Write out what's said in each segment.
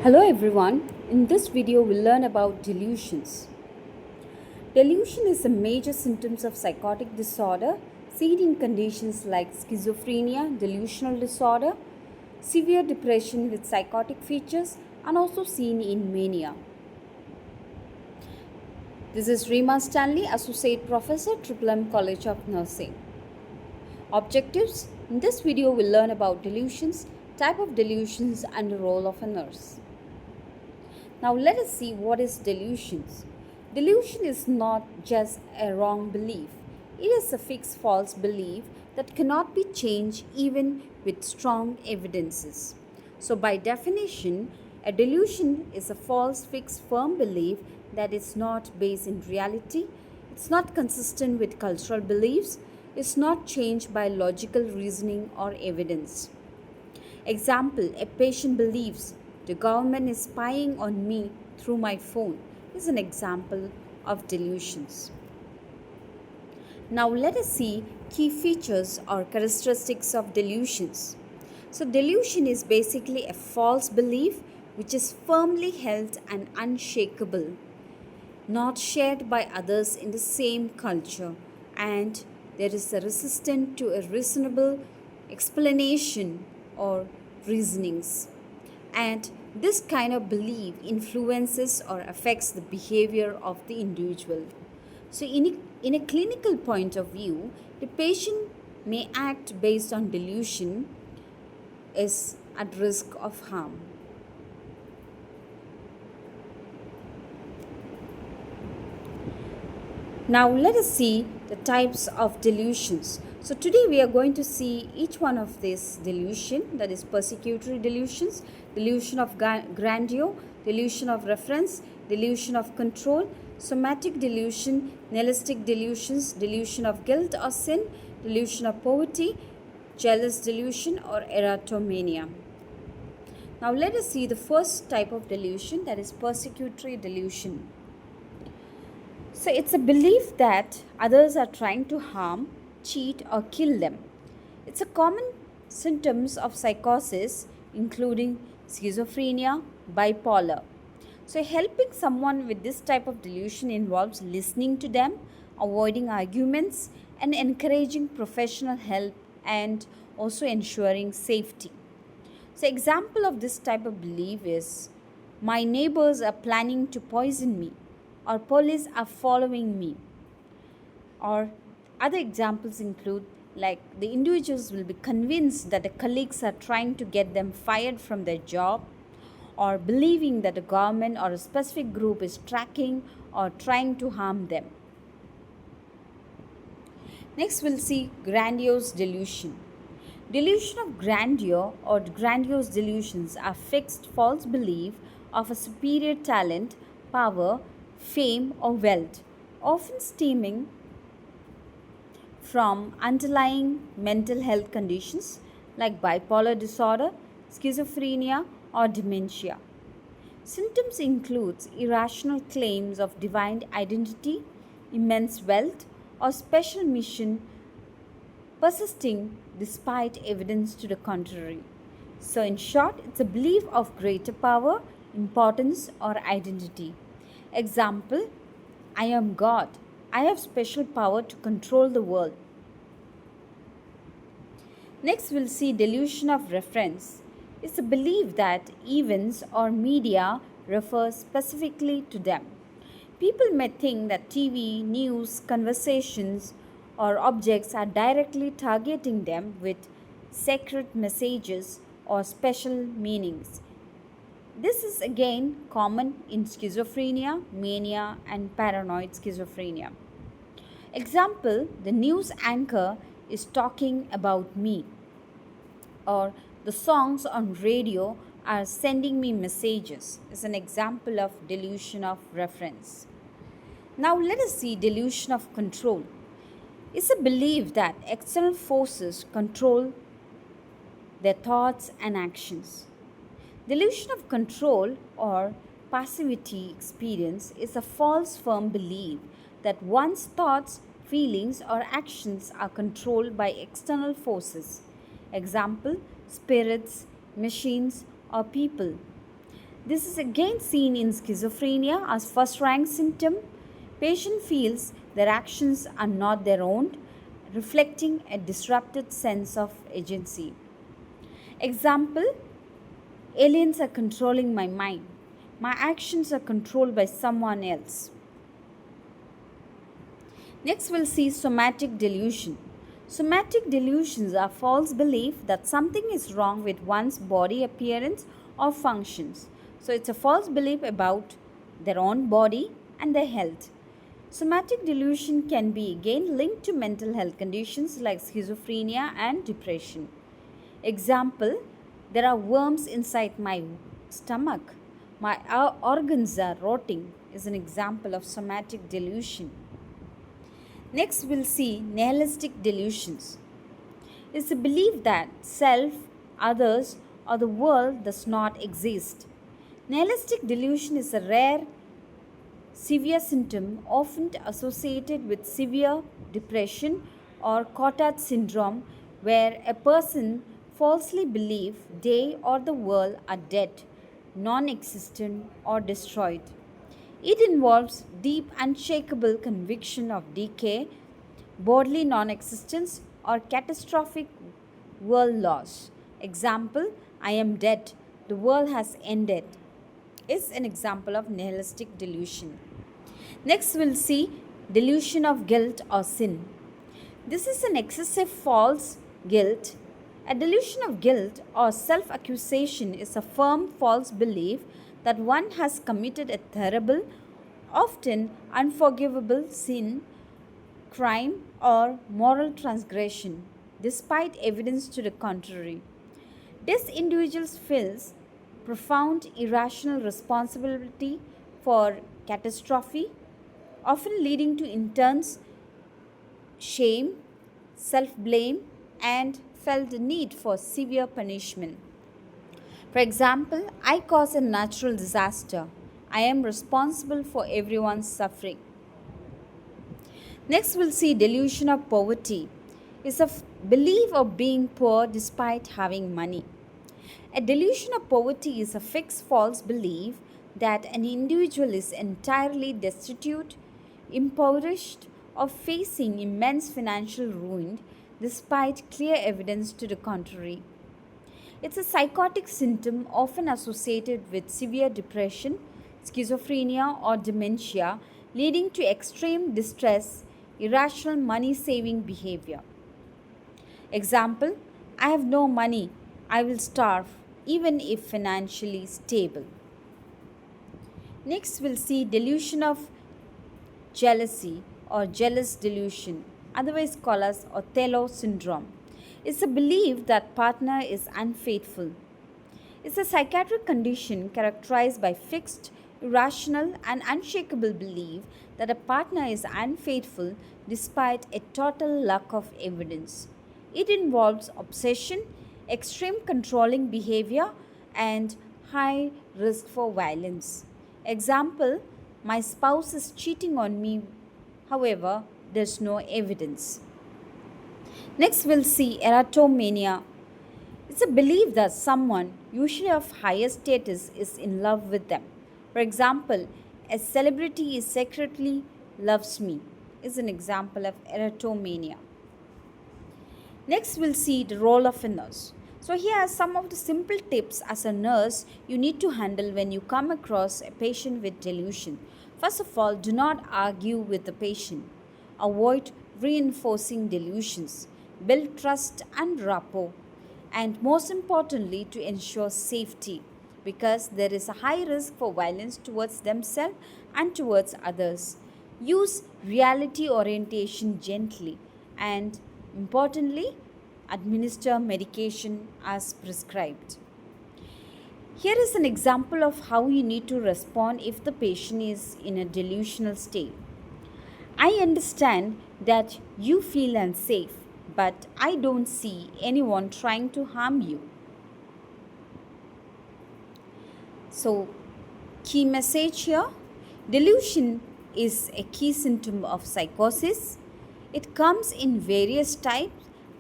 Hello everyone, in this video we'll learn about delusions. Delusion is a major symptoms of psychotic disorder seen in conditions like schizophrenia, delusional disorder, severe depression with psychotic features and also seen in mania. This is Rima Stanley, Associate Professor, M College of Nursing. Objectives: in this video we'll learn about delusions, type of delusions and the role of a nurse. Now let us see what is delusions. Delusion is not just a wrong belief. It is a fixed false belief that cannot be changed even with strong evidences. So by definition, a delusion is a false fixed firm belief that is not based in reality, it's not consistent with cultural beliefs, it's not changed by logical reasoning or evidence. Example: a patient believes the government is spying on me through my phone is an example of delusions. Now let us see key features or characteristics of delusions. So delusion is basically a false belief which is firmly held and unshakable, not shared by others in the same culture, and there is a resistance to a reasonable explanation or reasonings. And this kind of belief influences or affects the behavior of the individual. So, in a clinical point of view, the patient may act based on delusion is at risk of harm. Now let us see the types of delusions. So today we are going to see each one of these delusion, that is persecutory delusions, delusion of grandeur, delusion of reference, delusion of control, somatic delusion, nihilistic delusions, delusion of guilt or sin, delusion of poverty, jealous delusion or erotomania. Now let us see the first type of delusion, that is persecutory delusion. So it's a belief that others are trying to harm, cheat or kill them. It's a common symptoms of psychosis including schizophrenia, bipolar. So helping someone with this type of delusion involves listening to them, avoiding arguments and encouraging professional help and also ensuring safety. So example of this type of belief is my neighbors are planning to poison me, or police are following me. Or other examples include like the individuals will be convinced that the colleagues are trying to get them fired from their job, or believing that the government or a specific group is tracking or trying to harm them. Next we'll see grandiose delusion. Delusion of grandeur or grandiose delusions are fixed false belief of a superior talent, power, fame or wealth, often stemming from underlying mental health conditions like bipolar disorder, schizophrenia or dementia. Symptoms include irrational claims of divine identity, immense wealth or special mission persisting despite evidence to the contrary. So in short, it's a belief of greater power, importance or identity. Example: I am God. I have special power to control the world. Next, we'll see delusion of reference. It's a belief that events or media refer specifically to them. People may think that TV, news, conversations, or objects are directly targeting them with sacred messages or special meanings. This is again common in schizophrenia, mania, and paranoid schizophrenia. Example: the news anchor is talking about me, or the songs on radio are sending me messages, is an example of delusion of reference. Now let us see delusion of control. It's a belief that external forces control their thoughts and actions. Delusion of control or passivity experience is a false firm belief that one's thoughts, feelings, or actions are controlled by external forces. Example: spirits, machines, or people. This is again seen in schizophrenia as first rank symptom. Patient feels their actions are not their own, reflecting a disrupted sense of agency. Example: aliens are controlling my mind. My actions are controlled by someone else. Next, we'll see somatic delusion. Somatic delusions are false belief that something is wrong with one's body appearance or functions. So, it's a false belief about their own body and their health. Somatic delusion can be again linked to mental health conditions like schizophrenia and depression. Example: there are worms inside my stomach. My organs are rotting is an example of somatic delusion. Next, we'll see nihilistic delusions. It's the belief that self, others, or the world does not exist. Nihilistic delusion is a rare, severe symptom often associated with severe depression or Cotard syndrome, where a person falsely believes they or the world are dead, non existent, or destroyed. It involves deep, unshakable conviction of decay, bodily non existence, or catastrophic world loss. Example: I am dead, the world has ended, is an example of nihilistic delusion. Next, we'll see delusion of guilt or sin. This is an excessive false guilt. A delusion of guilt or self accusation is a firm false belief that one has committed a terrible, often unforgivable sin, crime, or moral transgression, despite evidence to the contrary. This individual feels profound irrational responsibility for catastrophe, often leading to intense shame, self blame, and felt the need for severe punishment. For example, I caused a natural disaster. I am responsible for everyone's suffering. Next, we'll see delusion of poverty. It's a belief of being poor despite having money. A delusion of poverty is a fixed false belief that an individual is entirely destitute, impoverished, or facing immense financial ruin despite clear evidence to the contrary. It's a psychotic symptom often associated with severe depression, schizophrenia, or dementia, leading to extreme distress, irrational money saving behavior. Example: I have no money, I will starve, even if financially stable. Next, we'll see delusion of jealousy or jealous delusion, otherwise called as Othello syndrome. It's a belief that partner is unfaithful. It's a psychiatric condition characterized by fixed, irrational, and unshakable belief that a partner is unfaithful despite a total lack of evidence. It involves obsession, extreme controlling behavior, and high risk for violence. Example: my spouse is cheating on me, however, there's no evidence. Next, we'll see erotomania. It's a belief that someone, usually of higher status, is in love with them. For example, a celebrity is secretly loves me, is an example of erotomania. Next, we'll see the role of a nurse. So, here are some of the simple tips as a nurse you need to handle when you come across a patient with delusion. First of all, do not argue with the patient. Avoid reinforcing delusions. Build trust and rapport. And most importantly, to ensure safety, because there is a high risk for violence towards themselves and towards others. Use reality orientation gently, and importantly, administer medication as prescribed. Here is an example of how you need to respond if the patient is in a delusional state. I understand that you feel unsafe, but I don't see anyone trying to harm you. So, key message here: delusion is a key symptom of psychosis. It comes in various types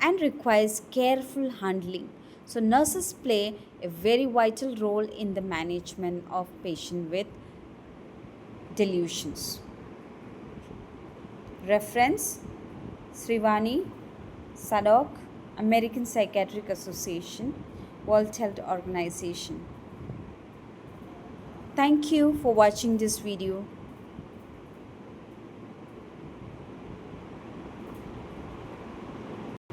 and requires careful handling. So nurses play a very vital role in the management of patients with delusions. Reference Srivani Sadok, American Psychiatric Association, World Health Organization. Thank you for watching this video.